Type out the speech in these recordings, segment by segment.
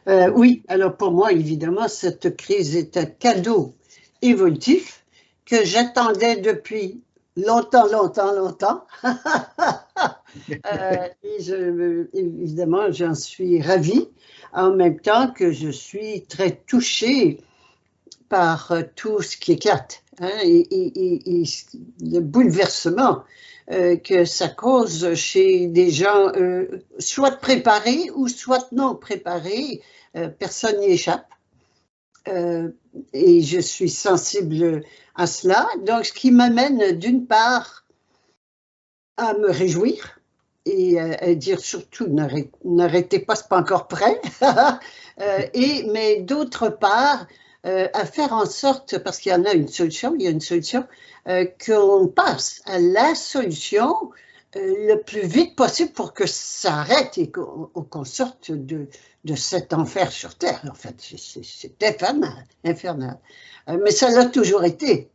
Oui, alors pour moi, évidemment, cette crise est un cadeau évolutif que j'attendais depuis longtemps, longtemps, longtemps. Évidemment, j'en suis ravie, en même temps que je suis très touchée par tout ce qui éclate, hein, et le bouleversement que ça cause chez des gens soit préparés ou soit non préparés. Personne n'y échappe. Et je suis sensible à cela. Donc, ce qui m'amène d'une part à me réjouir et à dire surtout n'arrêtez pas, c'est pas encore prêt. Mais d'autre part, à faire en sorte, parce qu'il y en a une solution, il y a une solution, qu'on passe à la solution le plus vite possible pour que ça arrête et qu'on sorte de cet enfer sur Terre. En fait, c'est infernal, infernal. Mais ça l'a toujours été.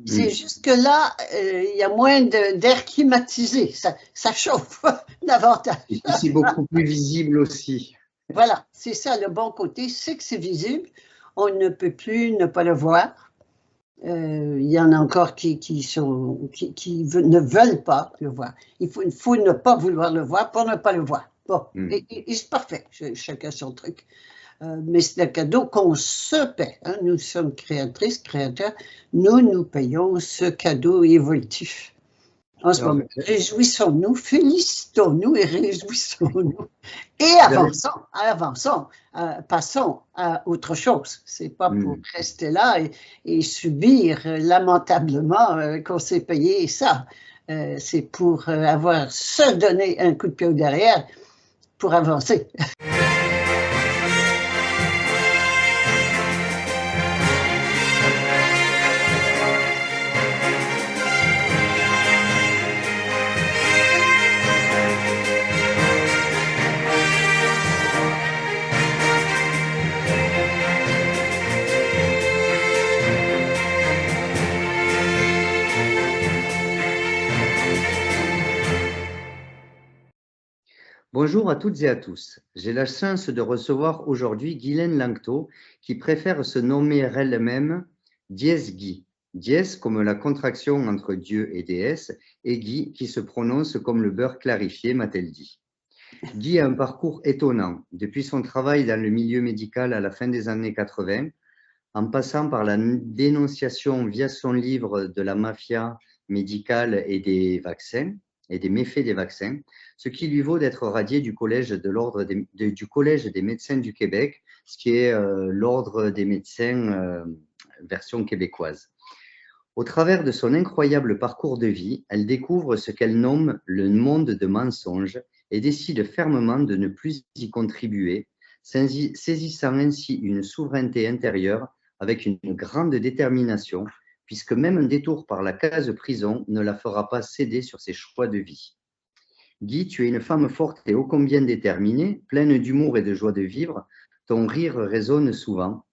C'est juste que là, il y a moins d'air climatisé, ça chauffe davantage. Et puis c'est beaucoup plus visible aussi. Voilà, c'est ça le bon côté, c'est que c'est visible, on ne peut plus ne pas le voir. Il y en a encore qui ne veulent pas le voir. Il faut ne pas vouloir le voir pour ne pas le voir. Bon, et c'est parfait, chacun son truc. Mais c'est un cadeau qu'on se paie. Hein. Nous sommes créatrices, créateurs. Nous payons ce cadeau évolutif. En ce moment, réjouissons-nous, félicitons-nous et réjouissons-nous. Et avançons, passons à autre chose. C'est pas pour rester là et subir lamentablement qu'on s'est payé ça. C'est pour se donner un coup de pied au derrière pour avancer. Bonjour à toutes et à tous. J'ai la chance de recevoir aujourd'hui Guylaine Lanctot qui préfère se nommer elle-même Dies Guy. Dies comme la contraction entre Dieu et déesse et Guy qui se prononce comme le beurre clarifié, m'a-t-elle dit. Guy a un parcours étonnant. Depuis son travail dans le milieu médical à la fin des années 80, en passant par la dénonciation via son livre de la mafia médicale et des vaccins, et des méfaits des vaccins, ce qui lui vaut d'être radié du collège du collège des médecins du Québec, ce qui est l'ordre des médecins version québécoise. Au travers de son incroyable parcours de vie, elle découvre ce qu'elle nomme le monde de mensonges et décide fermement de ne plus y contribuer, saisissant ainsi une souveraineté intérieure avec une grande détermination, puisque même un détour par la case prison ne la fera pas céder sur ses choix de vie. Guy, tu es une femme forte et ô combien déterminée, pleine d'humour et de joie de vivre. Ton rire résonne souvent.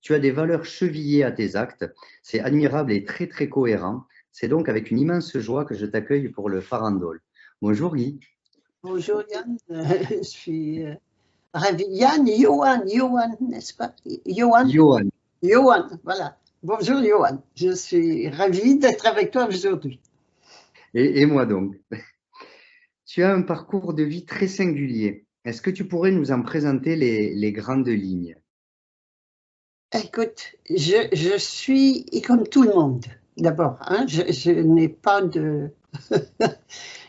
Tu as des valeurs chevillées à tes actes. C'est admirable et très très cohérent. C'est donc avec une immense joie que je t'accueille pour le farandole. Bonjour Guy. Bonjour Yann, je suis ravie. Yann, Johan, n'est-ce pas? Johan, voilà. Bonjour Johan, je suis ravie d'être avec toi aujourd'hui. Et moi donc. Tu as un parcours de vie très singulier. Est-ce que tu pourrais nous en présenter les grandes lignes? Écoute, je suis comme tout le monde, d'abord. Hein, je n'ai pas de...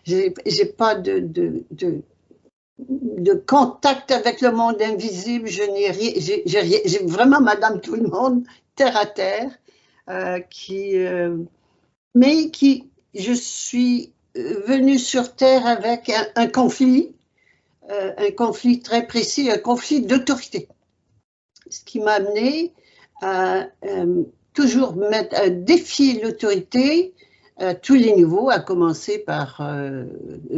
j'ai pas de contact avec le monde invisible, je n'ai rien, j'ai vraiment madame tout le monde, terre à terre, mais je suis venue sur terre avec un conflit très précis, un conflit d'autorité. Ce qui m'a amené à toujours défier l'autorité à tous les niveaux, à commencer par,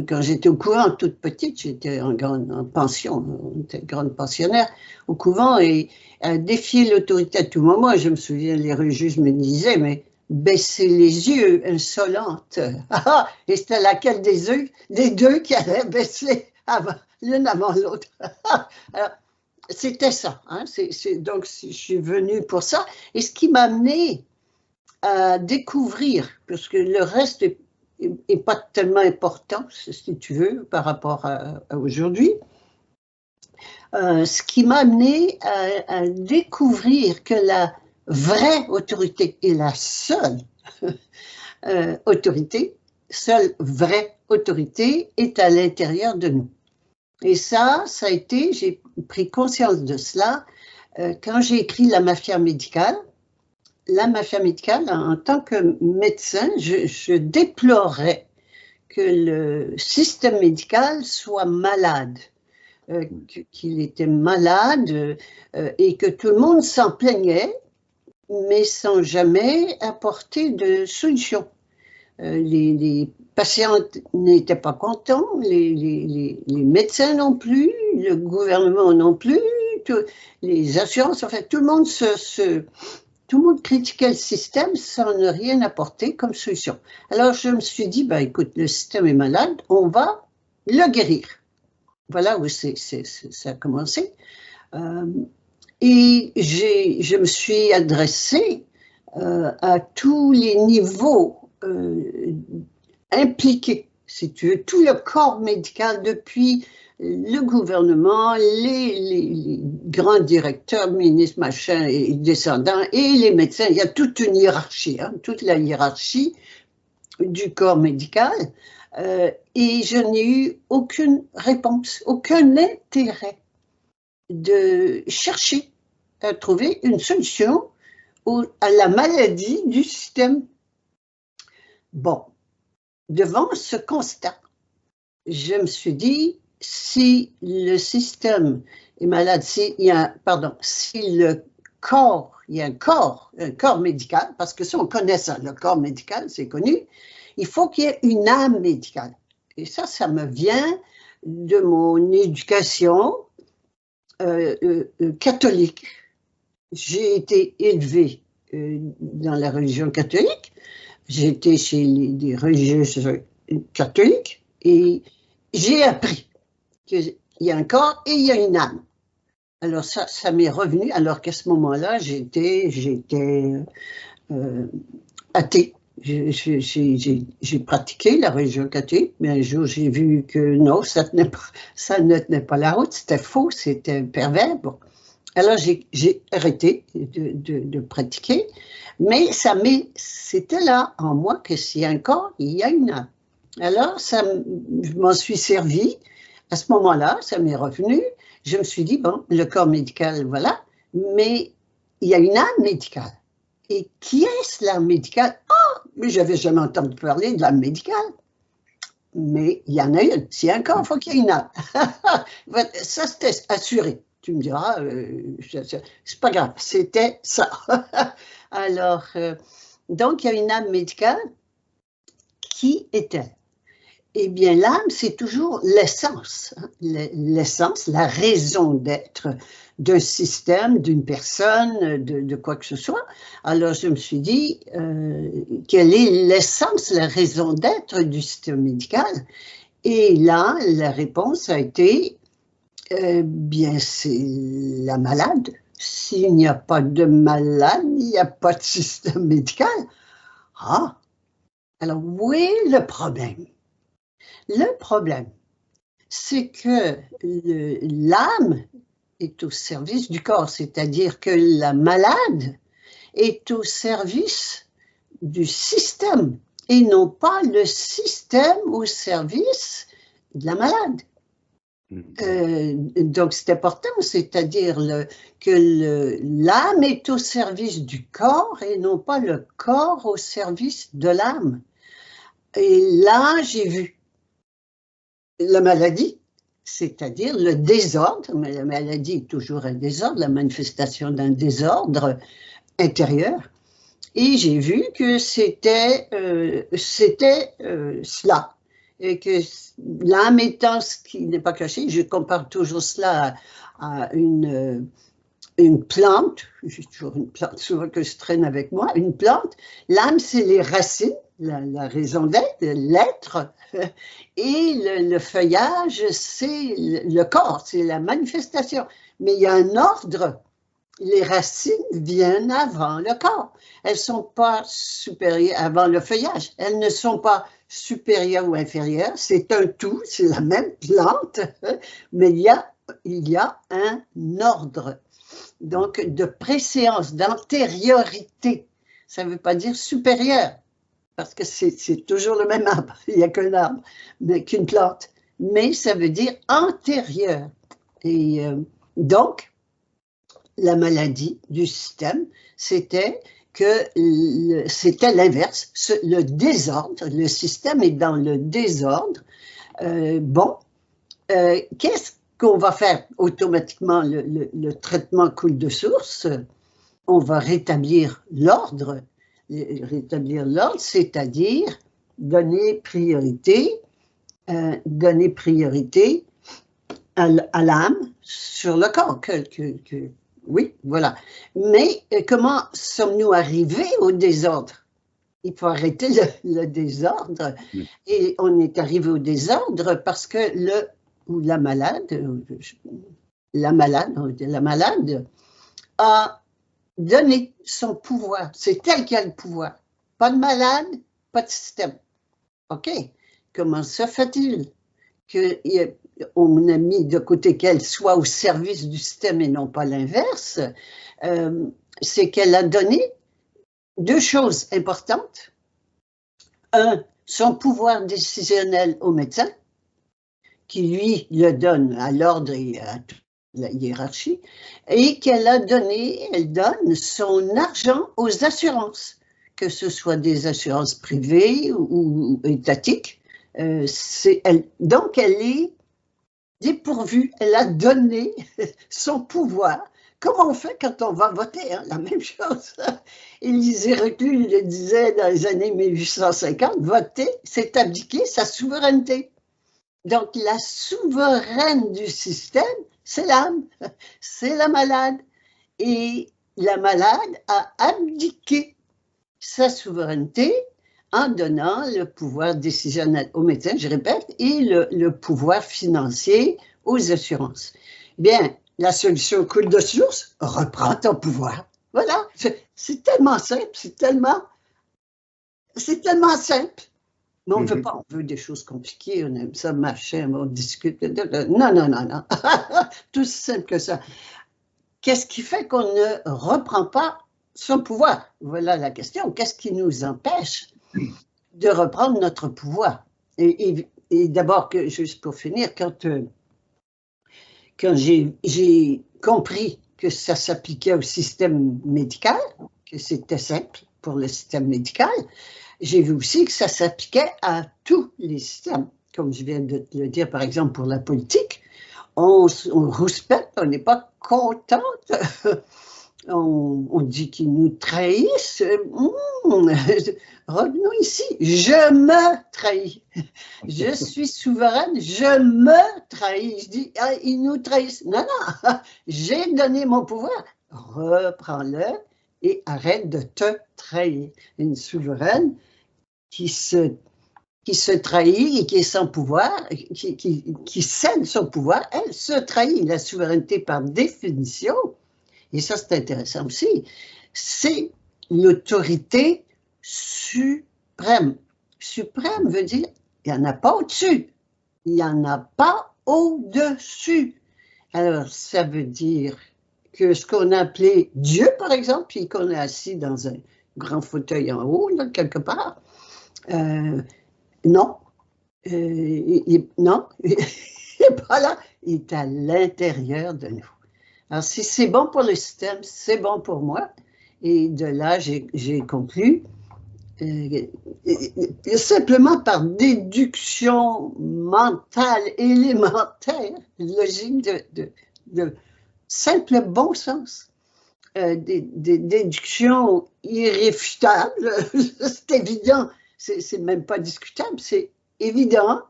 quand j'étais au couvent, toute petite, j'étais en pension, on était grande pensionnaire au couvent, et à défier l'autorité à tout moment. Je me souviens, les religieuses me disaient, mais baissez les yeux, insolente. Et c'était laquelle des deux qui allait baisser l'une avant l'autre. Alors, c'était ça. Hein, donc, je suis venue pour ça. Et ce qui m'a amené à découvrir, parce que le reste n'est pas tellement important, si tu veux, par rapport à aujourd'hui, ce qui m'a amené à découvrir que la vraie autorité et la seule autorité, seule vraie autorité est à l'intérieur de nous. Et ça a été, j'ai pris conscience de cela quand j'ai écrit La mafia médicale. La mafia médicale, en tant que médecin, je déplorais que le système médical soit malade, qu'il était malade et que tout le monde s'en plaignait, mais sans jamais apporter de solution. Les patients n'étaient pas contents, les médecins non plus, le gouvernement non plus, les assurances, en fait, tout le monde critiquait le système sans ne rien apporter comme solution. Alors je me suis dit, ben, écoute, le système est malade, on va le guérir. Voilà où ça a commencé. Et je me suis adressée à tous les niveaux impliqués, si tu veux, tout le corps médical, depuis le gouvernement, les grands directeurs, ministres, machin, et descendants, et les médecins. Il y a toute une hiérarchie, hein, toute la hiérarchie du corps médical. Et je n'ai eu aucune réponse, aucun intérêt de chercher à trouver une solution à la maladie du système. Bon, devant ce constat, je me suis dit, si le système est malade, si le corps, il y a un corps médical, parce que ça, on connaît ça, le corps médical, c'est connu, il faut qu'il y ait une âme médicale. Et ça me vient de mon éducation catholique. J'ai été élevée dans la religion catholique, j'ai été chez des religieuses catholiques et j'ai appris qu'il y a un corps et il y a une âme. Alors ça m'est revenu, alors qu'à ce moment-là, j'étais athée. J'ai pratiqué la religion catholique, mais un jour j'ai vu que non, ça ne tenait pas la route, c'était faux, c'était pervers. Bon. Alors j'ai arrêté de pratiquer, mais c'était là en moi que s'il y a un corps, il y a une âme. Alors je m'en suis servi. À ce moment-là, ça m'est revenu. Je me suis dit, bon, le corps médical, voilà, mais il y a une âme médicale. Et qui est-ce l'âme médicale? Ah, mais j'avais jamais entendu parler de l'âme médicale. Mais il y en a une. S'il y a un corps, il faut qu'il y ait une âme. Ça, c'était assuré. Tu me diras, c'est pas grave, c'était ça. Alors, donc, il y a une âme médicale. Qui est-elle? Eh bien, l'âme, c'est toujours l'essence. Hein? L'essence, la raison d'être d'un système, d'une personne, de quoi que ce soit. Alors, je me suis dit, quelle est l'essence, la raison d'être du système médical? Et là, la réponse a été, bien, c'est la malade. S'il n'y a pas de malade, il n'y a pas de système médical. Ah! Alors, où est le problème? Le problème, c'est que l'âme est au service du corps, c'est-à-dire que la malade est au service du système et non pas le système au service de la malade. Donc c'est important, c'est-à-dire que l'âme est au service du corps et non pas le corps au service de l'âme. Et là, j'ai vu la maladie, c'est-à-dire le désordre, mais la maladie est toujours un désordre, la manifestation d'un désordre intérieur, et j'ai vu que c'était cela, et que l'âme étant ce qui n'est pas caché, je compare toujours cela à une plante, j'ai toujours une plante souvent que je traîne avec moi, une plante, l'âme c'est les racines, la raison d'être, l'être, et le feuillage c'est le corps, c'est la manifestation. mais il y a un ordre. Les racines viennent avant le corps. Elles ne sont pas supérieures avant le feuillage. Elles ne sont pas supérieures ou inférieures. C'est un tout, c'est la même plante, mais il y a un ordre. Donc, de préséance, d'antériorité. Ça ne veut pas dire supérieur, parce que c'est toujours le même arbre. Il n'y a qu'un arbre, mais qu'une plante. Mais ça veut dire antérieur. Et donc, la maladie du système, c'était l'inverse, le désordre. Le système est dans le désordre. Qu'est-ce qu'on va faire automatiquement? Le traitement coule de source. On va rétablir l'ordre. Rétablir l'ordre, c'est-à-dire donner priorité à l'âme sur le corps. Oui, voilà. Mais comment sommes-nous arrivés au désordre? Il faut arrêter le désordre. Et on est arrivé au désordre parce que la malade a donné son pouvoir. C'est elle qui a le pouvoir. Pas de malade, pas de système. OK. Comment se fait-il qu'on a mis de côté qu'elle soit au service du système et non pas l'inverse? C'est qu'elle a donné deux choses importantes. Un, son pouvoir décisionnel au médecin, qui lui le donne à l'ordre et à toute la hiérarchie, et elle donne son argent aux assurances, que ce soit des assurances privées ou étatiques. Donc, elle est dépourvue, elle a donné son pouvoir. Comment on fait quand on va voter? Hein? La même chose. Élisée Reclus le disait dans les années 1850, voter, c'est abdiquer sa souveraineté. Donc, la souveraine du système, c'est l'âme, c'est la malade. Et la malade a abdiqué sa souveraineté en donnant le pouvoir décisionnel aux médecins, je répète, et le pouvoir financier aux assurances. Bien, la solution coule de source, reprends ton pouvoir. Voilà, c'est tellement simple, c'est tellement simple. Mais on ne veut pas, on veut des choses compliquées, on aime ça, machin, on discute. Non. Tout aussi simple que ça. Qu'est-ce qui fait qu'on ne reprend pas son pouvoir? Voilà la question. Qu'est-ce qui nous empêche de reprendre notre pouvoir? Et d'abord, juste pour finir, quand j'ai compris que ça s'appliquait au système médical, que c'était simple pour le système médical, j'ai vu aussi que ça s'appliquait à tous les systèmes. Comme je viens de le dire, par exemple, pour la politique, on rouspète, on n'est pas contente. On dit qu'ils nous trahissent. Revenons ici. Je me trahis. Je suis souveraine, je me trahis. Je dis, ils nous trahissent. Non, j'ai donné mon pouvoir. Reprends-le et arrête de te trahir. Une souveraine qui se trahit et qui est sans pouvoir, qui cède son pouvoir, elle se trahit. La souveraineté, par définition, et ça c'est intéressant aussi, c'est l'autorité suprême. Suprême veut dire, il n'y en a pas au-dessus, il n'y en a pas au-dessus. Alors, ça veut dire que ce qu'on a appelé Dieu, par exemple, puis qu'on est assis dans un grand fauteuil en haut, là, quelque part, non, non, il n'est pas là, il est à l'intérieur de nous. Alors, si c'est bon pour le système, c'est bon pour moi. Et de là, j'ai conclu, simplement par déduction mentale élémentaire, logique de simple bon sens, des déductions irréfutables, c'est évident, c'est même pas discutable, c'est évident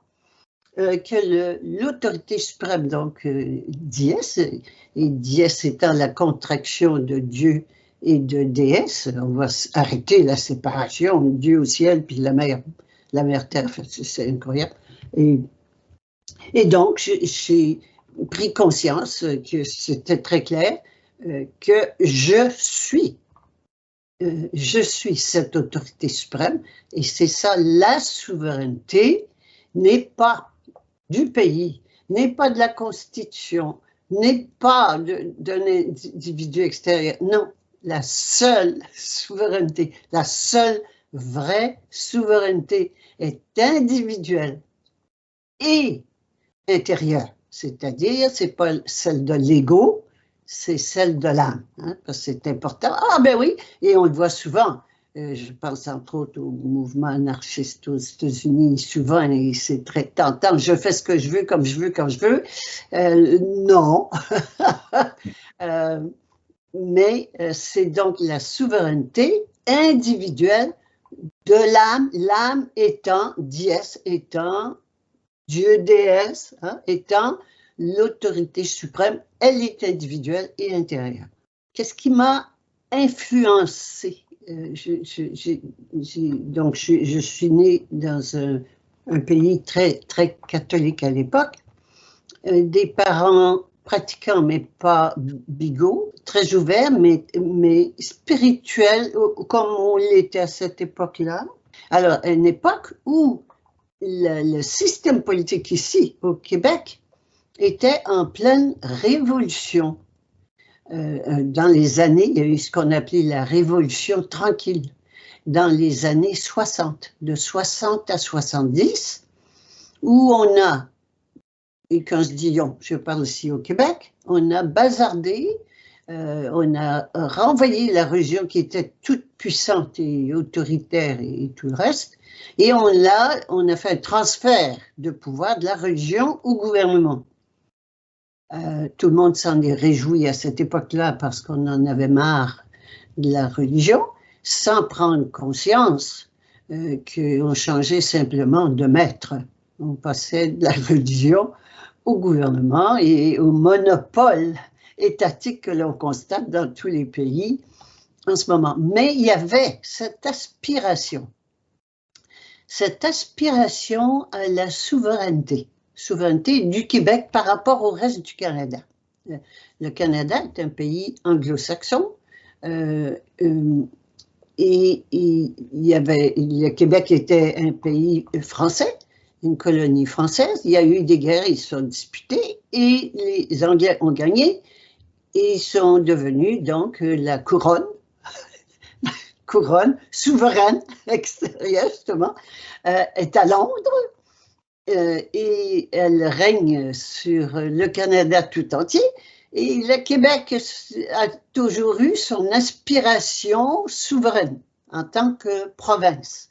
que l'autorité suprême, donc Dies, et Dies étant la contraction de Dieu et de déesse, on va arrêter la séparation, Dieu au ciel, puis la mère terre, c'est incroyable. Et donc, pris conscience que c'était très clair, que je suis cette autorité suprême, et c'est ça, la souveraineté n'est pas du pays, n'est pas de la Constitution, n'est pas d'un individu extérieur. Non, la seule souveraineté, la seule vraie souveraineté est individuelle et intérieure. C'est-à-dire, c'est pas celle de l'ego, c'est celle de l'âme, hein, parce que c'est important. Ah ben oui, et on le voit souvent. Je pense entre autres au mouvement anarchiste aux États-Unis, souvent, et c'est très tentant. Je fais ce que je veux, comme je veux, quand je veux. Non. Mais c'est donc la souveraineté individuelle de l'âme, l'âme étant, dies étant, Dieu, déesse, hein, étant l'autorité suprême, elle est individuelle et intérieure. Qu'est-ce qui m'a influencé? Donc, je suis née dans un pays très, très catholique à l'époque, des parents pratiquants, mais pas bigots, très ouverts, mais spirituels, comme on l'était à cette époque-là. Alors, à une époque où le système politique ici, au Québec, était en pleine révolution. Dans les années, il y a eu ce qu'on appelait la révolution tranquille, dans les années 60, de 60 à 70, où on a, et quand je dis on, je parle ici au Québec, on a bazardé, on a renvoyé la région qui était toute puissante et autoritaire et tout le reste, et on a fait un transfert de pouvoir de la région au gouvernement. Tout le monde s'en est réjoui à cette époque-là parce qu'on en avait marre de la religion, sans prendre conscience qu'on changeait simplement de maître. On passait de la religion au gouvernement et au monopole étatique que l'on constate dans tous les pays en ce moment. Mais il y avait cette aspiration à la souveraineté du Québec par rapport au reste du Canada. Le Canada est un pays anglo-saxon et le Québec était un pays français, une colonie française. Il y a eu des guerres, ils se sont disputés et les Anglais ont gagné et ils sont devenus donc la couronne souveraine extérieure justement, est à Londres. Et elle règne sur le Canada tout entier. Et le Québec a toujours eu son aspiration souveraine en tant que province,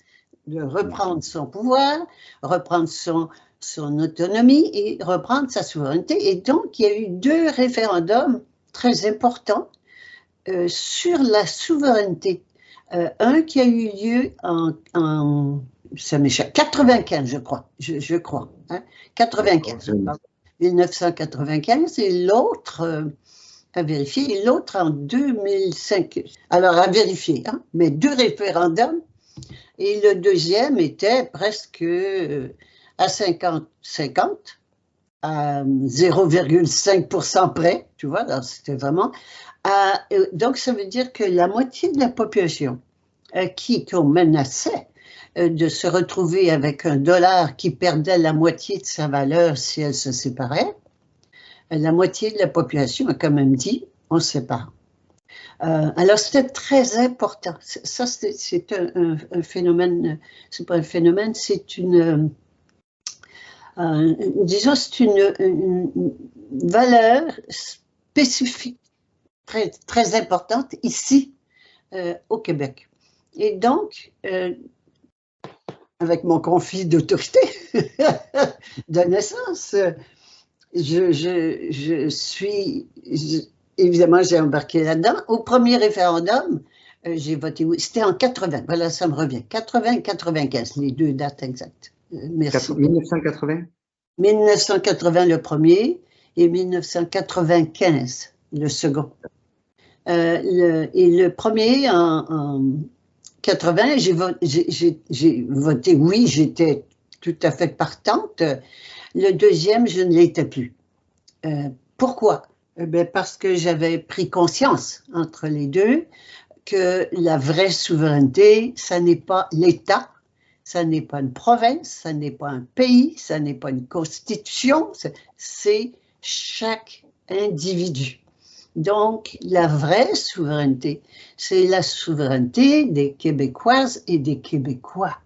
de reprendre son pouvoir, reprendre son autonomie et reprendre sa souveraineté. Et donc, il y a eu 2 référendums très importants sur la souveraineté. Un qui a eu lieu ça m'échappe, 95, je crois, hein, 95, 1995, et l'autre, à vérifier, et l'autre en 2005. Alors, à vérifier, hein, mais 2 référendums, et le deuxième était presque à 50-50, à 0,5% près, tu vois, c'était vraiment... donc, ça veut dire que la moitié de la population qu'on menaçait de se retrouver avec un dollar qui perdait la moitié de sa valeur si elle se séparait, la moitié de la population a quand même dit « on se sépare ». Alors, c'était très important. Ça, c'est un phénomène, c'est pas un phénomène, c'est une... disons, c'est une valeur spécifique, très, très importante ici, au Québec. Et donc, avec mon conflit d'autorité de naissance, évidemment, j'ai embarqué là-dedans. Au premier référendum, j'ai voté oui. C'était en 80, voilà, ça me revient. 80 et 95, les 2 dates exactes. Merci. 1980 1980 le premier et 1995 le second. Et le premier en 80, j'ai voté oui, j'étais tout à fait partante. Le deuxième, je ne l'étais plus. Pourquoi? Parce que j'avais pris conscience entre les deux que la vraie souveraineté, ça n'est pas l'État, ça n'est pas une province, ça n'est pas un pays, ça n'est pas une constitution, c'est chaque individu. Donc, la vraie souveraineté, c'est la souveraineté des Québécoises et des Québécois.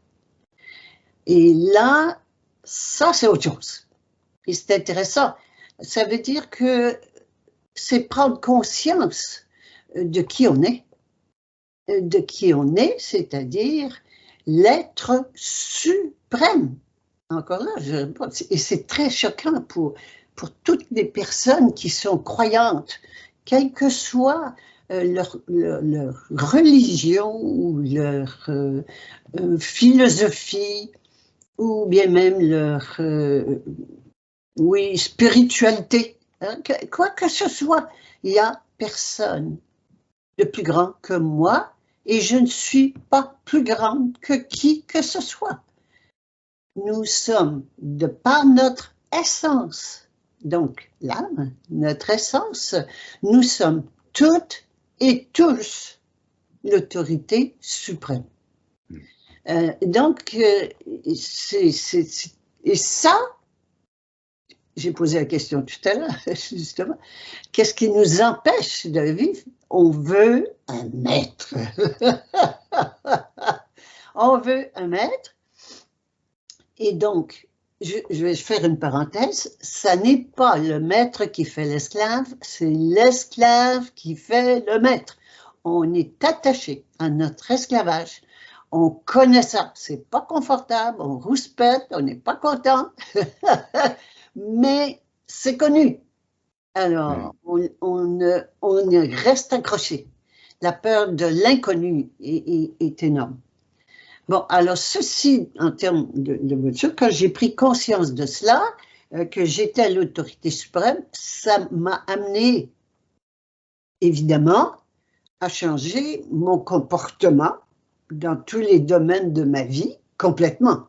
Et là, ça, c'est autre chose. Et c'est intéressant. Ça veut dire que c'est prendre conscience de qui on est. De qui on est, c'est-à-dire l'être suprême. Encore là, et c'est très choquant pour toutes les personnes qui sont croyantes, quelle que soit leur religion ou leur philosophie, ou bien même leur spiritualité. Hein, quoi que ce soit, il n'y a personne de plus grand que moi et je ne suis pas plus grande que qui que ce soit. Nous sommes, de par notre essence, donc l'âme, notre essence, nous sommes toutes et tous l'autorité suprême. Donc, et ça, j'ai posé la question tout à l'heure, justement, qu'est-ce qui nous empêche de vivre? On veut un maître. On veut un maître. Et donc, je vais faire une parenthèse, ça n'est pas le maître qui fait l'esclave, c'est l'esclave qui fait le maître. On est attaché à notre esclavage. On connaît ça, c'est pas confortable, on rouspète, on n'est pas content, mais c'est connu. Alors, on reste accroché. La peur de l'inconnu est énorme. Bon, alors ceci, en termes de voiture, quand j'ai pris conscience de cela, que j'étais l'autorité suprême, ça m'a amené, évidemment, à changer mon comportement dans tous les domaines de ma vie, complètement.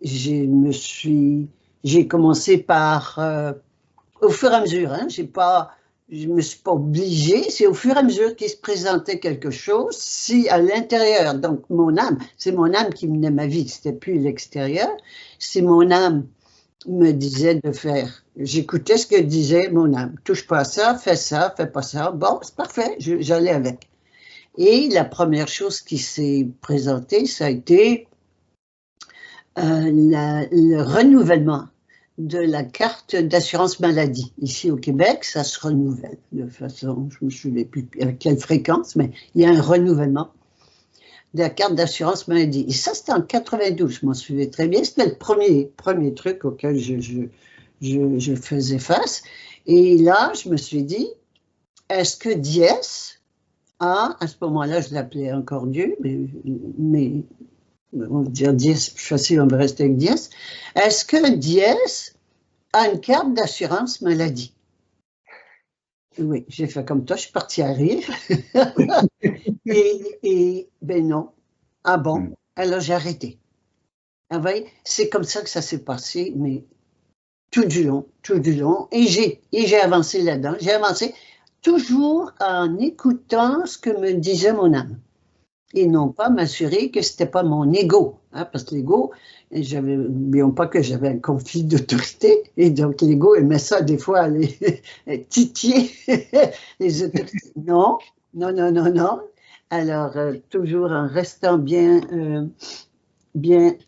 J'ai commencé par, au fur et à mesure, hein, je ne me suis pas obligée, c'est au fur et à mesure qu'il se présentait quelque chose, si à l'intérieur, donc mon âme, c'est mon âme qui menait ma vie, c'était plus l'extérieur, si mon âme me disait de faire, j'écoutais ce que disait mon âme, touche pas à ça, fais pas ça, bon, c'est parfait, j'allais avec. Et la première chose qui s'est présentée, ça a été le renouvellement de la carte d'assurance maladie. Ici au Québec, ça se renouvelle de façon, je me souviens plus avec quelle fréquence, mais il y a un renouvellement de la carte d'assurance maladie. Et ça, c'était en 92, je m'en souviens très bien. C'était le premier truc auquel je faisais face. Et là, je me suis dit, est-ce que Diès, à ce moment-là, je l'appelais encore Dieu, mais on va dire Diès, c'est plus facile, on va rester avec Diès. Est-ce que Diès a une carte d'assurance maladie? Oui, j'ai fait comme toi, je suis partie à rire. et ben non. Ah bon? Alors j'ai arrêté. Ah, c'est comme ça que ça s'est passé, mais tout du long. Et j'ai avancé là-dedans. J'ai avancé toujours en écoutant ce que me disait mon âme. Et non pas m'assurer que c'était pas mon ego, hein, parce que l'ego, n'oublions pas que j'avais un conflit d'autorité, et donc l'ego aimait ça des fois aller titiller les autorités. Non. Alors, toujours en restant bien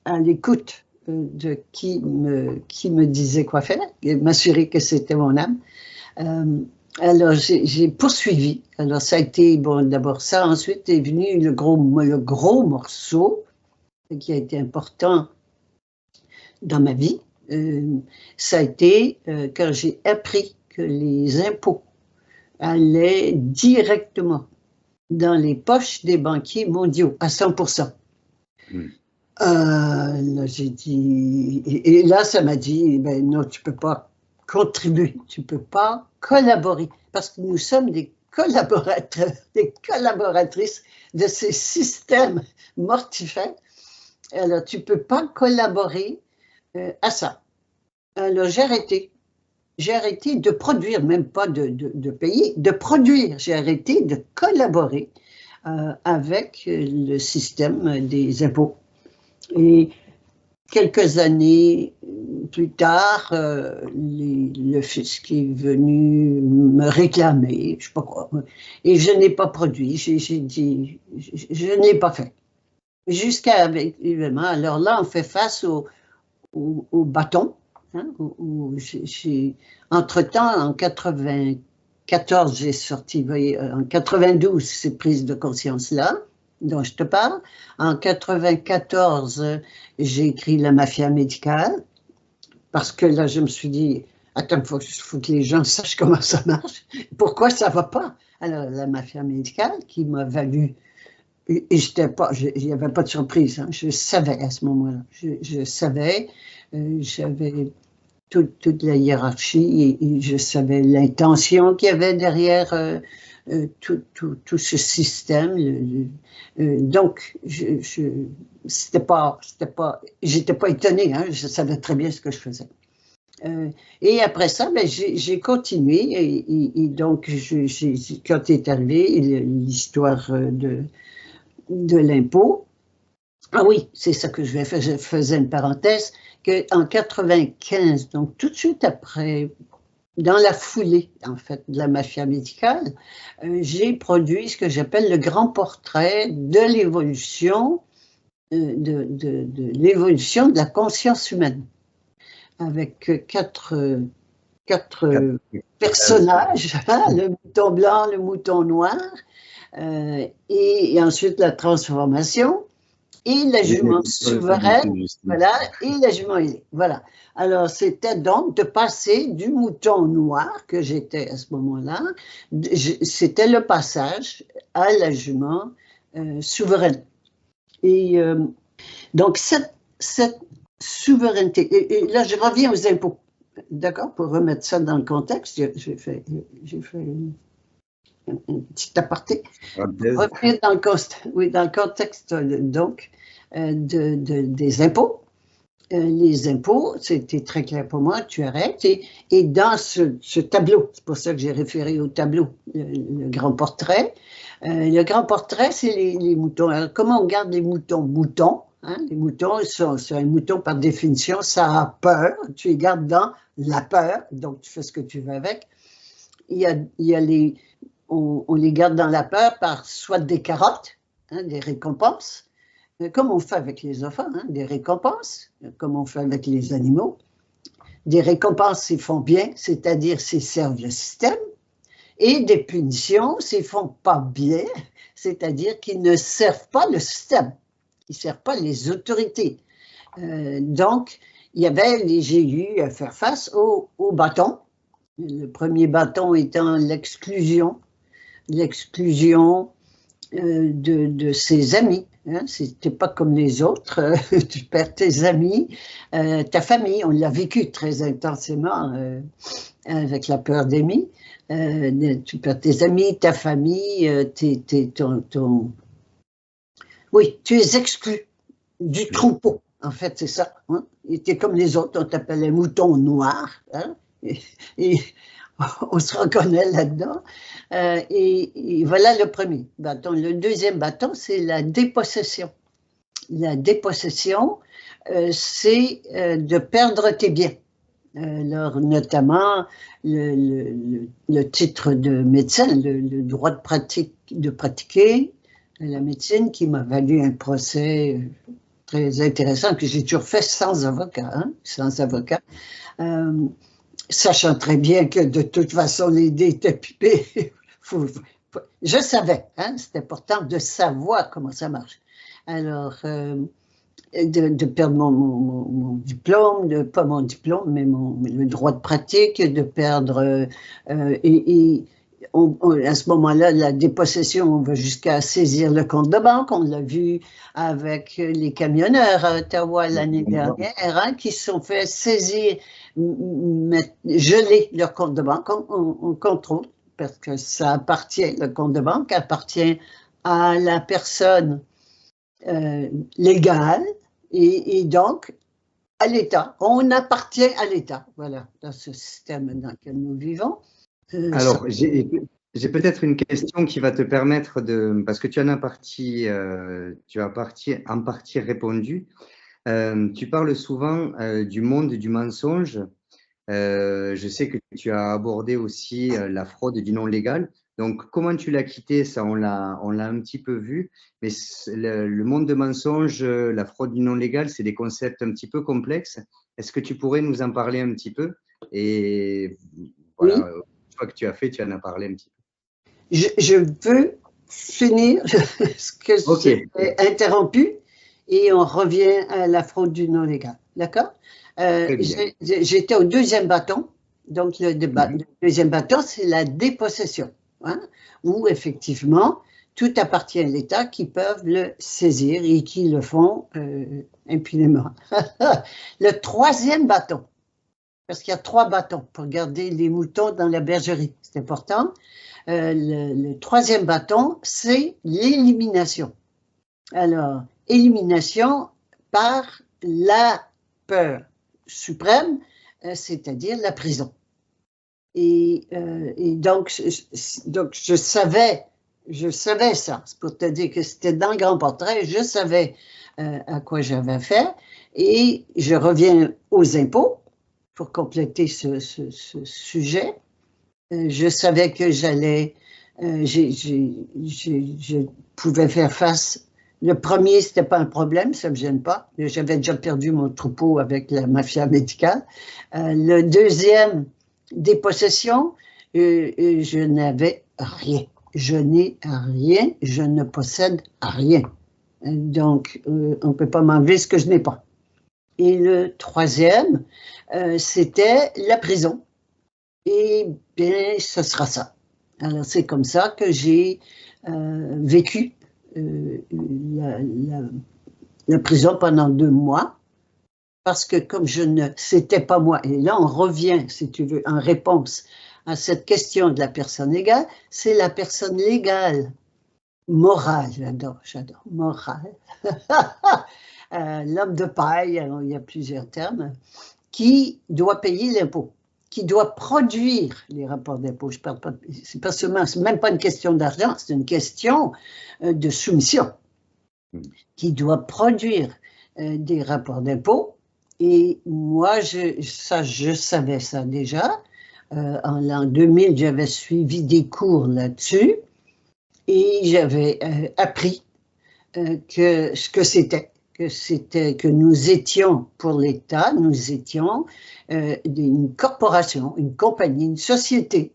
à l'écoute de qui me disait quoi faire, et m'assurer que c'était mon âme. Alors, j'ai poursuivi. Alors, ça a été, bon, d'abord ça. Ensuite est venu le gros morceau qui a été important dans ma vie. Ça a été quand j'ai appris que les impôts allaient directement dans les poches des banquiers mondiaux à 100%. Là, j'ai dit... Et là, ça m'a dit, ben non, tu peux pas contribuer, tu peux pas collaborer, parce que nous sommes des collaborateurs, des collaboratrices de ces systèmes mortifères. Alors, tu peux pas collaborer à ça. Alors, j'ai arrêté. j'ai arrêté de produire, même pas de payer, de produire. J'ai arrêté de collaborer avec le système des impôts. Et quelques années plus tard, le fisc est venu me réclamer, je sais pas quoi, et je n'ai pas produit. J'ai dit, je ne l'ai pas fait. Jusqu'à, évidemment, alors là, on fait face au bâton. Hein, entre-temps, en 94, j'ai sorti, voyez, en 92, ces prises de conscience-là, dont je te parle. En 94, j'ai écrit La mafia médicale, parce que là, je me suis dit, attends, il faut que les gens sachent comment ça marche. Pourquoi ça ne va pas? Alors, La mafia médicale, qui m'a valu, et il n'y avait pas de surprise, hein, je savais à ce moment-là, je savais, j'avais toute la hiérarchie et je savais l'intention qu'il y avait derrière tout ce système. Donc, j'étais pas étonnée, hein, je savais très bien ce que je faisais. Et après ça, ben, j'ai continué et donc, quand est arrivé l'histoire de l'impôt, ah oui, c'est ça que je faisais une parenthèse, qu'en 95, donc tout de suite après, dans la foulée, en fait, de La mafia médicale, j'ai produit ce que j'appelle le grand portrait de l'évolution de l'évolution de la conscience humaine, avec quatre personnages, hein, le mouton blanc, le mouton noir, et ensuite la transformation, et la jument souveraine, voilà, et la jument ailée. Voilà. Alors, c'était donc de passer du mouton noir, que j'étais à ce moment-là, c'était le passage à la jument souveraine. Et donc, cette souveraineté, et là, je reviens aux impôts, d'accord, pour remettre ça dans le contexte, j'ai fait un petit aparté. Revenir dans le contexte donc des impôts. Les impôts, c'était très clair pour moi, tu arrêtes. Et dans ce tableau, c'est pour ça que j'ai référé au tableau, le grand portrait. Le grand portrait, c'est les moutons. Alors, comment on garde les moutons? Moutons, hein, les moutons, c'est un mouton par définition, ça a peur. Tu les gardes dans la peur, donc tu fais ce que tu veux avec. Il y a on les garde dans la peur par soit des carottes, hein, des récompenses, comme on fait avec les enfants, hein, des récompenses, comme on fait avec les animaux. Des récompenses s'ils font bien, c'est-à-dire s'ils servent le système, et des punitions s'ils ne font pas bien, c'est-à-dire qu'ils ne servent pas le système, ils ne servent pas les autorités. Donc, j'ai eu à faire face au bâton, le premier bâton étant l'exclusion de ses amis. Hein, c'était pas comme les autres, tu perds tes amis, ta famille, on l'a vécu très intensément avec la peur d'ennemis. Tu perds tes amis, ta famille, oui, tu es exclu du troupeau, en fait, c'est ça. Hein? Tu es comme les autres, on t'appelait mouton noir, hein? Et on se reconnaît là-dedans. Et voilà le premier bâton. Le deuxième bâton, c'est la dépossession. La dépossession, c'est de perdre tes biens. Alors, notamment, le titre de médecin, le droit de pratiquer la médecine, qui m'a valu un procès très intéressant que j'ai toujours fait sans avocat, hein, sans avocat. Sachant très bien que de toute façon, les dés étaient pipés. Je savais, hein, c'était important de savoir comment ça marche. Alors, de perdre mon diplôme, pas mon diplôme, mais le droit de pratique, de perdre... à ce moment-là, la dépossession, on va jusqu'à saisir le compte de banque. On l'a vu avec les camionneurs à Ottawa l'année dernière, hein, qui se sont fait saisir, geler leur compte de banque. On contrôle, parce que ça appartient, le compte de banque appartient à la personne légale, et donc à l'État. On appartient à l'État, voilà, dans ce système dans lequel nous vivons. Alors, j'ai peut-être une question qui va te permettre de, parce que tu as en partie répondu. Tu parles souvent du monde du mensonge. Je sais que tu as abordé aussi la fraude du non légal. Donc, comment tu l'as quitté, ça, on l'a un petit peu vu. Mais le monde de mensonge, la fraude du non légal, c'est des concepts un petit peu complexes. Est-ce que tu pourrais nous en parler un petit peu? Et voilà, oui, une fois que tu as fait, tu en as parlé un petit peu. je veux finir ce que Ok, j'ai interrompu et on revient à la fraude du non légal. D'accord? très bien. J'étais au deuxième bâton. Donc, le Mhm. deuxième bâton, c'est la dépossession, hein, où effectivement, tout appartient à l'État qui peuvent le saisir et qui le font impunément. Le troisième bâton, parce qu'il y a 3 bâtons pour garder les moutons dans la bergerie, c'est important. Le troisième bâton, c'est l'élimination. Alors, élimination par la peur suprême, c'est-à-dire la prison. Et donc, je savais ça. C'est pour te dire que c'était dans le grand portrait, je savais à quoi j'avais affaire. Et je reviens aux impôts pour compléter ce sujet. Je savais que je pouvais faire face. Le premier, c'était pas un problème, ça me gêne pas. J'avais déjà perdu mon troupeau avec la médicale. Le deuxième, dépossession, je n'avais rien. Je n'ai rien, je ne possède rien. Donc, on ne peut pas m'enlever ce que je n'ai pas. Et le troisième, c'était la prison. Et bien, ce sera ça. Alors, c'est comme ça que j'ai vécu la prison pendant 2 mois, parce que comme c'était pas moi, et là on revient, si tu veux, en réponse à cette question de la personne légale, c'est la personne légale, morale, j'adore, morale, l'homme de paille, alors, il y a plusieurs termes, qui doit payer l'impôt, qui doit produire les rapports d'impôt. Je parle pas, c'est même pas une question d'argent, c'est une question de soumission, qui doit produire des rapports d'impôt. Et moi, je savais ça déjà. En l'an 2000, j'avais suivi des cours là-dessus et j'avais appris ce que c'était. Que nous étions pour l'État, nous étions une corporation, une compagnie, une société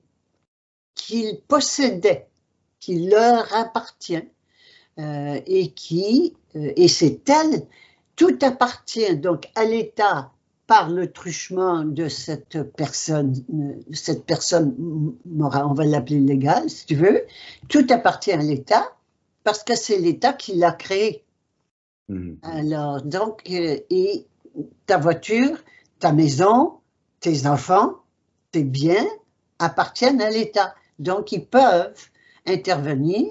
qu'ils possédaient, qui leur appartient et c'est elle, tout appartient donc à l'État par le truchement de cette personne morale, on va l'appeler légale si tu veux, tout appartient à l'État parce que c'est l'État qui l'a créé. Alors, donc, et ta voiture, ta maison, tes enfants, tes biens appartiennent à l'État. Donc, ils peuvent intervenir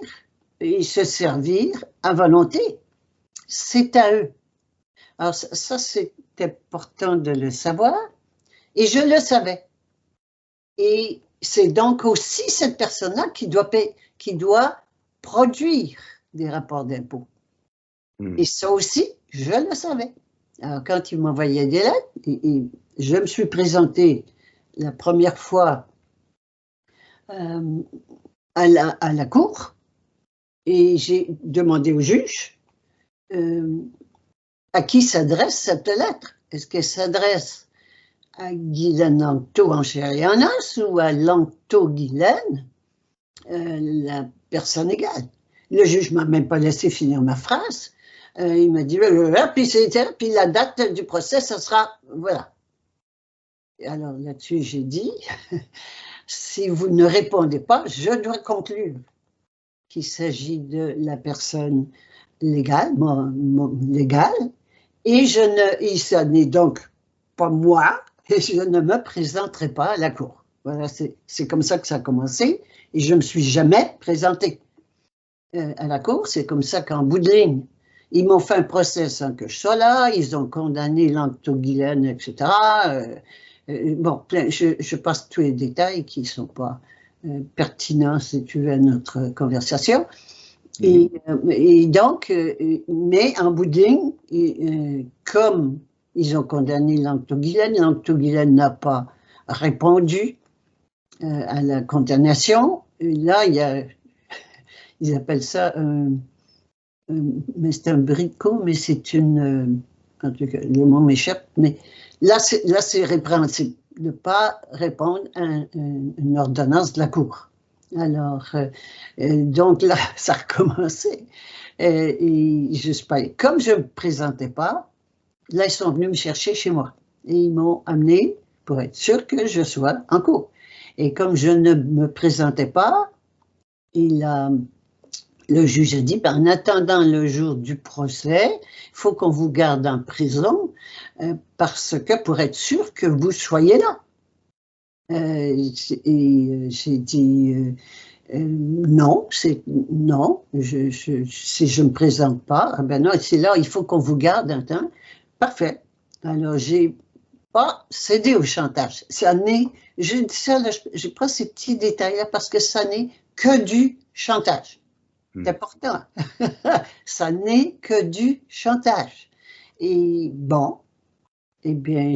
et se servir à volonté. C'est à eux. Alors, ça c'est important de le savoir. Et je le savais. Et c'est donc aussi cette personne-là qui doit produire des rapports d'impôt. Et ça aussi, je le savais. Alors, quand il m'envoyait des lettres, je me suis présentée la première fois à la cour et j'ai demandé au juge à qui s'adresse cette lettre. Est-ce qu'elle s'adresse à Guylaine Langto en chair et en os ou à Langto Guylaine, la personne égale? Le juge ne m'a même pas laissé finir ma phrase. Il m'a dit, puis la date du procès, ça sera, voilà. Alors là-dessus, j'ai dit, si vous ne répondez pas, je dois conclure qu'il s'agit de la personne légale, légale, et ça n'est donc pas moi, et je ne me présenterai pas à la cour. Voilà, c'est comme ça que ça a commencé, et je ne me suis jamais présentée à la cour. C'est comme ça qu'en bout de ligne, Ils m'ont fait un procès sans que je sois là, ils ont condamné Langto-Guilaine, etc. Bon, je passe tous les détails qui ne sont pas pertinents, si tu veux, à notre conversation. Et donc, mais en bout de ligne, comme ils ont condamné Langto-Guilaine n'a pas répondu à la condamnation. Et là, ils appellent ça, mais c'est un bricot, mais c'est une, en tout cas, le mot m'échappe, mais là, c'est répréhensible de ne pas répondre à une ordonnance de la Cour. Alors, donc là, ça a recommencé. Et je sais pas, comme je ne me présentais pas, là, ils sont venus me chercher chez moi. Et ils m'ont amené pour être sûr que je sois en cours. Et comme je ne me présentais pas, le juge a dit, en attendant le jour du procès, il faut qu'on vous garde en prison parce que pour être sûr que vous soyez là. Et j'ai dit non, si je ne me présente pas, ben non, c'est là, il faut qu'on vous garde un temps. Parfait. Alors, j'ai pas cédé au chantage. Ça n'est, je dis ça, je prends ces petits détails-là parce que ça n'est que du chantage. C'est important. Ça n'est que du chantage. Et bon, eh bien,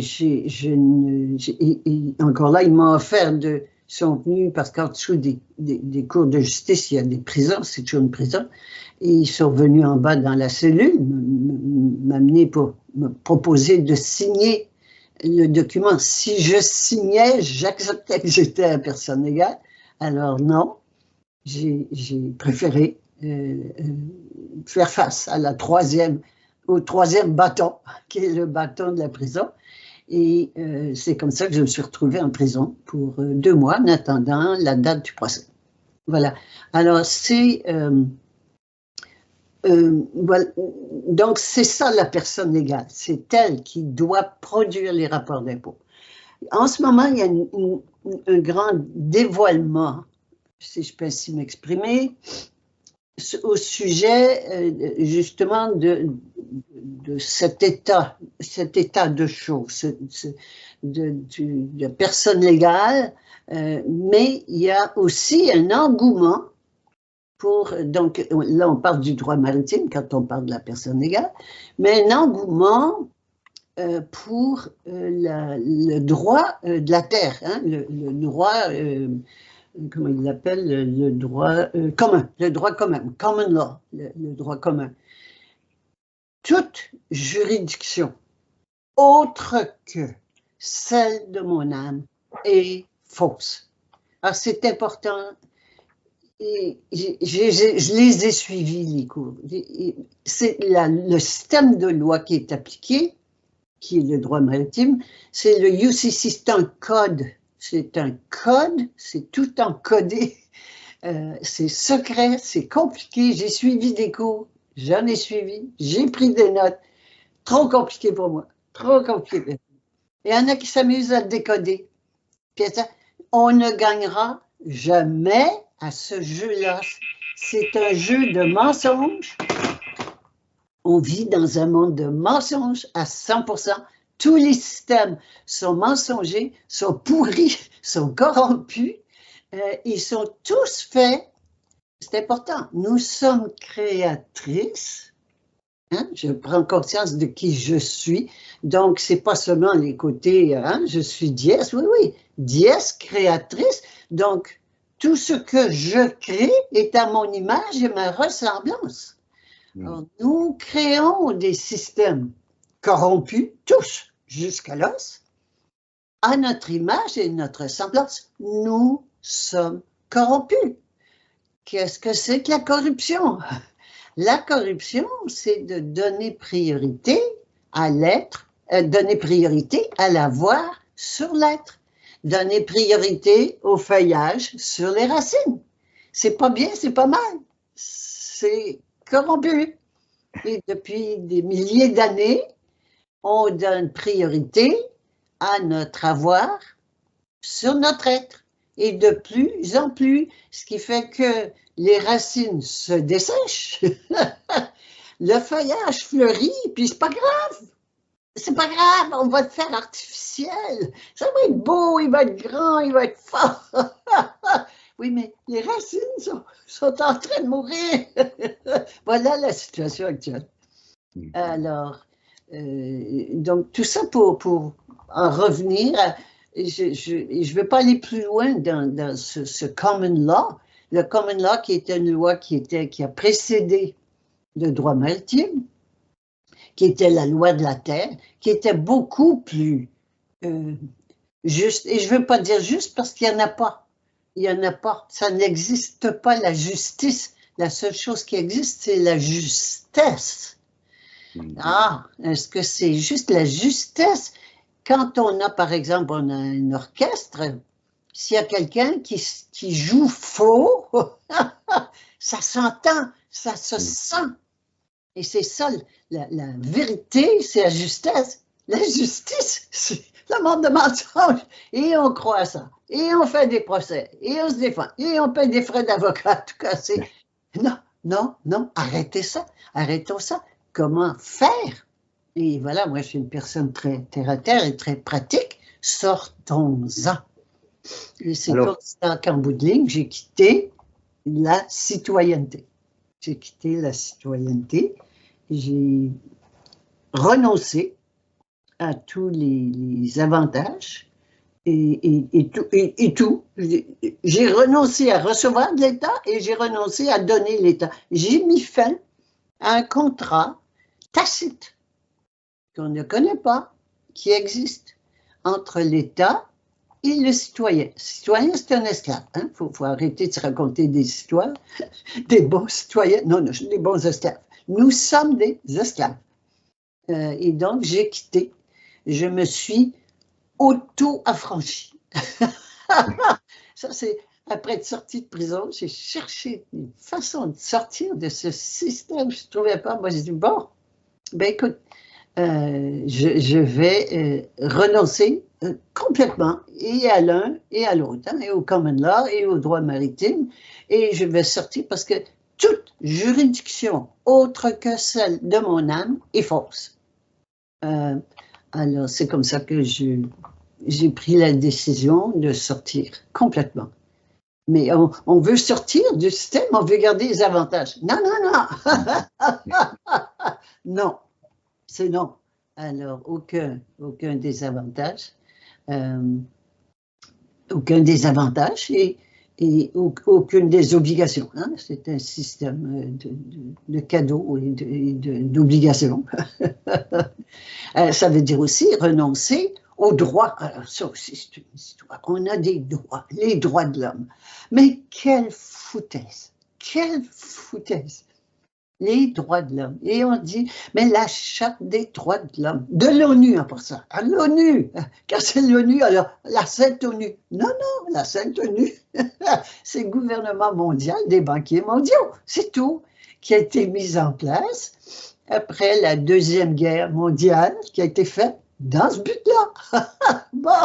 encore là, ils m'ont offert ils sont venus, parce qu'en dessous des cours de justice, il y a des prisons, c'est toujours une prison, et ils sont venus en bas dans la cellule, m'amener pour me proposer de signer le document. Si je signais, j'acceptais que j'étais la personne égale. Alors non, j'ai préféré faire face à au troisième bâton, qui est le bâton de la prison. Et c'est comme ça que je me suis retrouvée en prison pour 2 mois en attendant la date du procès. Voilà. Alors, voilà. Donc, c'est ça la personne légale. C'est elle qui doit produire les rapports d'impôts. En ce moment, il y a un grand dévoilement, si je peux ainsi m'exprimer, au sujet justement de cet état de choses, de personnes légales, mais il y a aussi un engouement donc là on parle du droit maritime quand on parle de la personne légale, mais un engouement pour le droit de la terre, hein, le droit comment il l'appelle, le droit commun, common law, le droit commun. Toute juridiction autre que celle de mon âme est fausse. Alors c'est important, et je les ai suivis, les cours. C'est le système de loi qui est appliqué, qui est le droit maritime, c'est le UCC, c'est un code. C'est un code, c'est tout encodé, c'est secret, c'est compliqué. J'ai suivi des cours, j'en ai suivi, j'ai pris des notes. Trop compliqué pour moi, trop compliqué. Il y en a qui s'amusent à le décoder. Puis on ne gagnera jamais à ce jeu-là. C'est un jeu de mensonges. On vit dans un monde de mensonges à 100%. Tous les systèmes sont mensongers, sont pourris, sont corrompus. Ils sont tous faits. C'est important. Nous sommes créatrices. Hein? Je prends conscience de qui je suis. Donc, c'est pas seulement les côtés, hein? Je suis dièse. Oui, dièse, créatrice. Donc, tout ce que je crée est à mon image et ma ressemblance. Alors, nous créons des systèmes corrompus, tous, jusqu'à l'os, à notre image et notre ressemblance. Nous sommes corrompus. Qu'est-ce que c'est que la corruption? La corruption, c'est de donner priorité à l'être, donner priorité à l'avoir sur l'être, donner priorité au feuillage sur les racines. C'est pas bien, c'est pas mal. C'est corrompu. Et depuis des milliers d'années, on donne priorité à notre avoir sur notre être. Et de plus en plus, ce qui fait que les racines se dessèchent. le feuillage fleurit, puis c'est pas grave. C'est pas grave, on va le faire artificiel. Ça va être beau, il va être grand, il va être fort. Oui, mais les racines sont en train de mourir. Voilà la situation actuelle. Alors, donc tout ça pour en revenir, je ne veux pas aller plus loin dans ce common law. Le common law qui était une loi qui a précédé le droit maritime, qui était la loi de la terre, qui était beaucoup plus juste. Et je ne veux pas dire juste parce qu'il n'y en a pas. Il n'y en a pas. Ça n'existe pas, la justice. La seule chose qui existe, c'est la justesse. Ah, est-ce que c'est juste la justesse? Quand on a, par exemple, on a un orchestre, s'il y a quelqu'un qui joue faux, ça s'entend, ça se sent. Et c'est ça, la vérité, c'est la justesse. La justice, c'est le monde de mensonge. Et on croit à ça. Et on fait des procès. Et on se défend. Et on paie des frais d'avocat. En tout cas, c'est... Non, non, non, arrêtez ça. Arrêtons ça. Comment faire? Et voilà, moi, je suis une personne très terre-à-terre et très pratique. Sortons-en. Et c'est comme ça qu'en bout de ligne, j'ai quitté la citoyenneté. J'ai quitté la citoyenneté. J'ai renoncé à tous les avantages et tout. J'ai renoncé à recevoir de l'État et j'ai renoncé à donner l'État. J'ai mis fin à un contrat tacite qu'on ne connaît pas, qui existe entre l'État et le citoyen. Le citoyen, c'est un esclave. Il faut arrêter de se raconter des histoires, des bons citoyens. Non, non, des bons esclaves. Nous sommes des esclaves. Et donc, j'ai quitté. Je me suis auto-affranchie. Ça, c'est après être sortie de prison, j'ai cherché une façon de sortir de ce système. Je ne trouvais pas. Moi, j'ai dit, bon, ben écoute, je vais renoncer complètement et à l'un et à l'autre, et au common law et au droit maritime, et je vais sortir parce que toute juridiction autre que celle de mon âme est fausse. Alors, c'est comme ça que j'ai pris la décision de sortir complètement. Mais on veut sortir du système, on veut garder les avantages. Non, non, non. Non, c'est non. Alors, aucun désavantage. Aucun désavantage et aucune des obligations. Hein? C'est un système de cadeaux et d'obligations. Ça veut dire aussi renoncer aux droits. Alors ça aussi, c'est une histoire. On a des droits, les droits de l'homme. Mais quelle foutaise! Quelle foutaise! Les droits de l'homme. Et on dit, mais la charte des droits de l'homme, de l'ONU en pour ça, à l'ONU, car c'est l'ONU, alors la Sainte ONU. Non, non, la Sainte ONU, c'est le gouvernement mondial des banquiers mondiaux, c'est tout, qui a été mis en place après la Deuxième Guerre mondiale, qui a été faite dans ce but-là. Bon,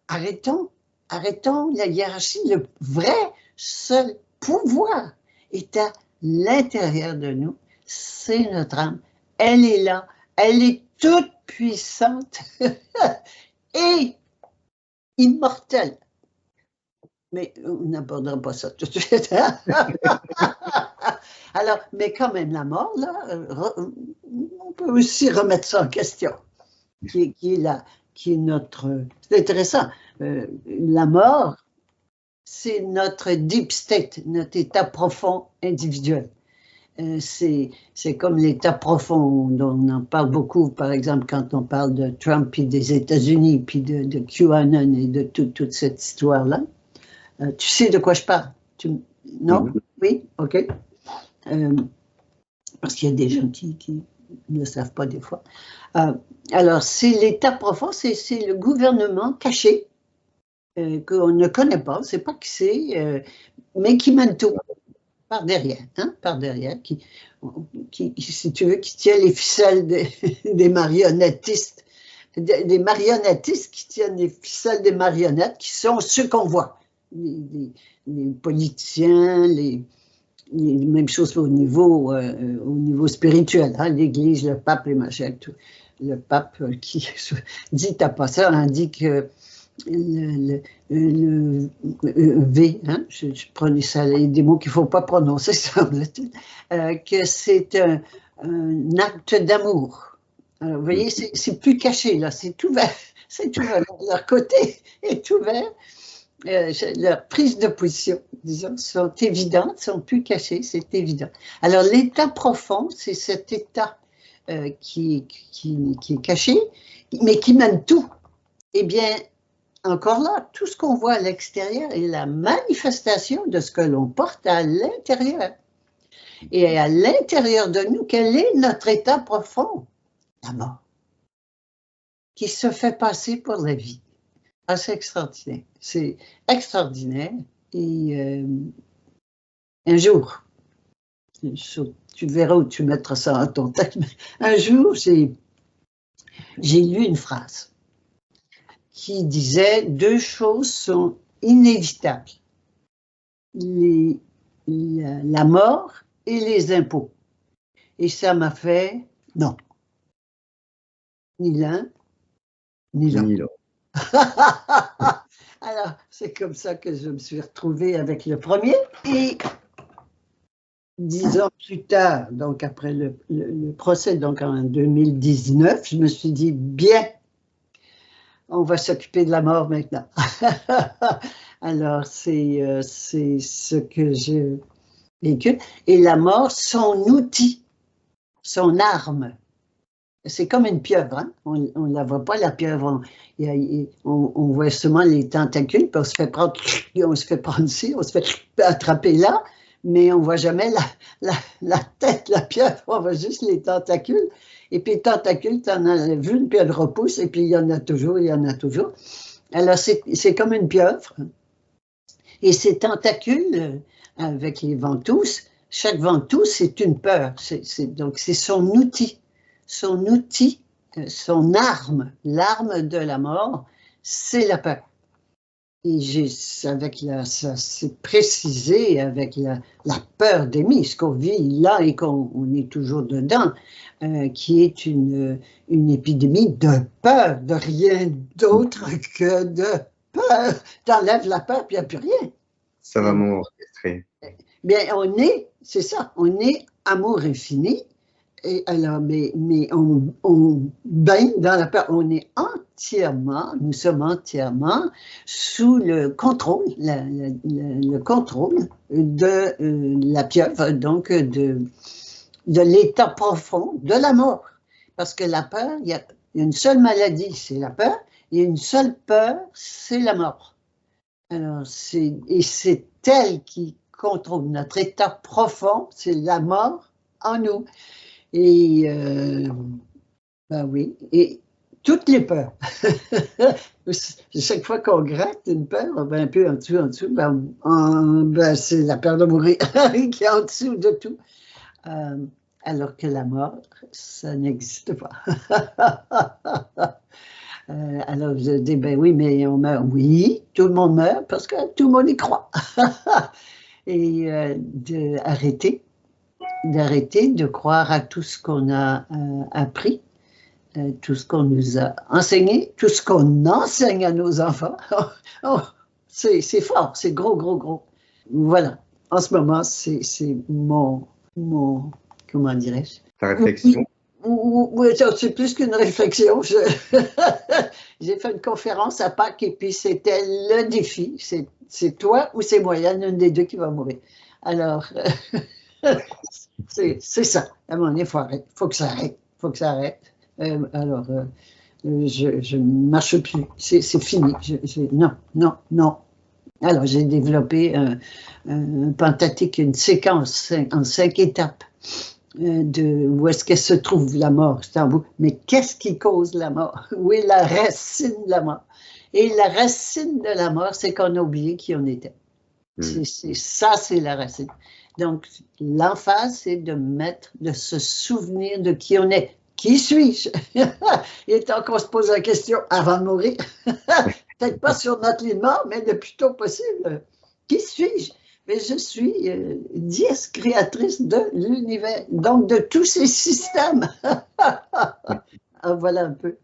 arrêtons la hiérarchie, le vrai seul pouvoir est à l'intérieur de nous, c'est notre âme. Elle est là, elle est toute puissante et immortelle. Mais on n'abordera pas ça tout de suite. Alors, mais quand même, la mort, là, on peut aussi remettre ça en question, qui est notre... C'est intéressant. La mort, c'est notre deep state, notre état profond individuel. C'est comme l'état profond dont on en parle beaucoup, par exemple, quand on parle de Trump et des États-Unis, puis de QAnon et de toute cette histoire-là. Tu sais de quoi je parle? Non? Oui? OK. Parce qu'il y a des gens qui ne le savent pas des fois. Alors, c'est l'état profond, c'est le gouvernement caché, qu'on ne connaît pas, on ne sait pas qui c'est, mais qui mène tout par derrière, hein, par derrière, qui, si tu veux, qui tient les ficelles des marionnettistes, des marionnettistes qui tiennent les ficelles des marionnettes, qui sont ceux qu'on voit, les politiciens, Même chose au niveau spirituel, hein, l'Église, le pape, les machins, tout. Le pape qui dit à pas ça, hein, dit que le V, hein, je prenais ça, des mots qu'il ne faut pas prononcer, semble-t-il, que c'est un acte d'amour. Alors, vous voyez, c'est plus caché, là, c'est ouvert. C'est ouvert. Leur côté est ouvert. Leurs prises de position, disons, sont évidentes, sont plus cachées, c'est évident. Alors, l'état profond, c'est cet état qui est caché, mais qui mène tout. Eh bien, encore là, tout ce qu'on voit à l'extérieur est la manifestation de ce que l'on porte à l'intérieur. Et à l'intérieur de nous, quel est notre état profond? La mort, qui se fait passer pour la vie. Ah, c'est extraordinaire. C'est extraordinaire. Et un jour, tu verras où tu mettras ça dans ton texte, mais un jour, j'ai lu une phrase qui disait « Deux choses sont inévitables, la mort et les impôts. » Et ça m'a fait « Non, ni l'un, ni l'autre. » Alors, c'est comme ça que je me suis retrouvée avec le premier. Et 10 ans plus tard, donc après le procès, donc en 2019, je me suis dit, bien, on va s'occuper de la mort maintenant. Alors, c'est ce que je véhicule. Et la mort, son outil, son arme. C'est comme une pieuvre, hein? On ne la voit pas, la pieuvre. On voit seulement les tentacules, puis on se fait prendre ici, on se fait attraper là, mais on ne voit jamais la tête, la pieuvre, on voit juste les tentacules. Et puis les tentacules, tu en as vu une, puis elle repousse, et puis il y en a toujours, il y en a toujours. Alors c'est comme une pieuvre. Et ces tentacules, avec les ventouses, chaque ventouse, c'est une peur. Donc c'est son outil. Son outil, son arme, l'arme de la mort, c'est la peur. Et ça s'est précisé avec la peur d'aimer, ce qu'on vit là et qu'on est toujours dedans, qui est une épidémie de peur, de rien d'autre que de peur. T'enlèves la peur, puis il n'y a plus rien. Ça va m'orchestrer. Bien, c'est ça, on est amour infini. Et alors, mais on baigne dans la peur, nous sommes entièrement sous le contrôle, le contrôle de la pieuvre, donc de l'état profond de la mort. Parce que la peur, il y a une seule maladie, c'est la peur, et une seule peur, c'est la mort. Alors, c'est elle qui contrôle notre état profond, c'est la mort en nous. Et, ben oui, et toutes les peurs. Chaque fois qu'on gratte une peur, ben un peu en dessous, ben c'est la peur de mourir qui est en dessous de tout. Alors que la mort, ça n'existe pas. Alors je dis, ben oui, mais on meurt. Oui, tout le monde meurt parce que tout le monde y croit. Et d'arrêter de croire à tout ce qu'on a appris, tout ce qu'on nous a enseigné, tout ce qu'on enseigne à nos enfants. C'est fort, c'est gros. Voilà. En ce moment, c'est mon comment dirais-je? Ta réflexion? Oui, c'est plus qu'une réflexion. J'ai fait une conférence à Pâques et puis c'était le défi. C'est toi ou c'est moi, il y en a une des deux qui va mourir. Alors, c'est ça. À un moment donné, il faut que ça arrête. Alors, je ne marche plus. C'est fini. Non. Alors, j'ai développé un pentathique, une séquence en 5 étapes de où est-ce qu'elle se trouve la mort. C'est en bout. Mais qu'est-ce qui cause la mort? Où est la racine de la mort? Et la racine de la mort, c'est qu'on a oublié qui on était. Ça, c'est la racine. Donc, l'emphase, c'est de se souvenir de qui on est. Qui suis-je? Il est temps qu'on se pose la question avant de mourir. Peut-être pas sur notre lit de mort, mais le plus tôt possible. Qui suis-je? Mais je suis dièse créatrice de l'univers, donc de tous ces systèmes. Voilà un peu.